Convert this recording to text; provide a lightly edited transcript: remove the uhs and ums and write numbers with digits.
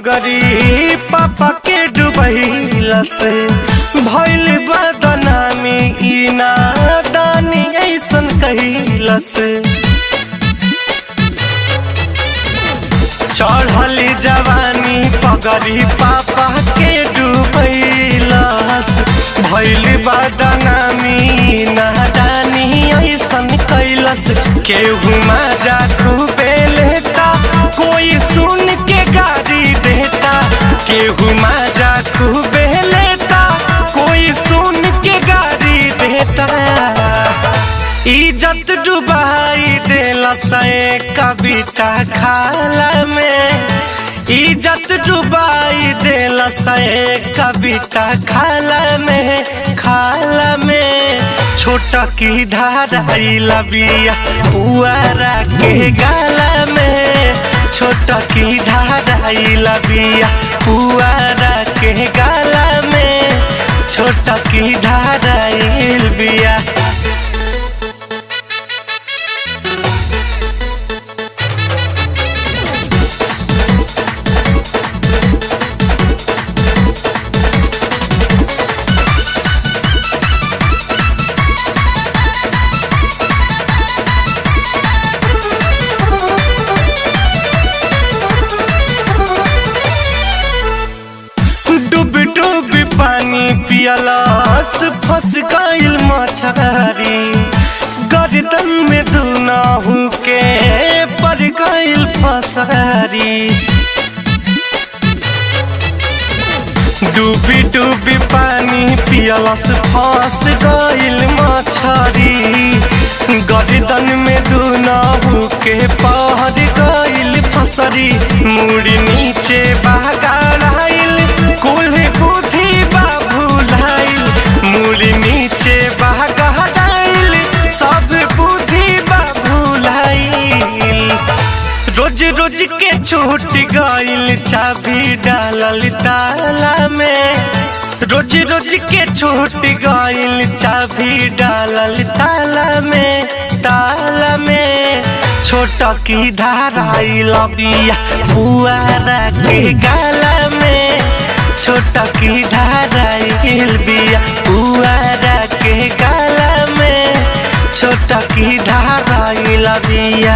पगड़ी पापा के डुबैला से भइल बदनामी ई नादानी ऐसन कहिला से चढ़ली जवानी पगड़ी पापा के डुबैला से भइल बदनामी नादानी ऐसन कहिला से केहू मजा खूबे लेता कोई सुन के गाड़ी देता केहू मजा खूबे लेता कोई सुन के गाड़ी देता इज्जत डुबाई देला से कविता खाला में इज्जत डुबाई देला से कविता खाला में छोटा की धाराई लबिया पुआरा के गाला में छोटा की धाराई लबिया पुआरा के गाला में छोटा की धाराई बिया। डूब पानी पियलस फंस गइल मछरी गर्दन में दुनाहू के पड़ गइल फसरी डूबी पानी पियलस फंस गइल मछरी गर्दन में दुनाहू के पड़ गइल फसरी मुड़ी नीचे बहगाइल कुल बुद्धि बाभुलाइल मुड़ी नीचे बहगाइल सब बुद्धि बाभुलाइल रोज रोज के छूट गइल चाबी डालल ताला में रोज रोज के छूट गइल चाबी डालल ताला में छोटा की धाराई लबिया पुआरा के गाला में छोटा की धाराई बिया पुआरा के गाला में छोटा की धाराई लबिया।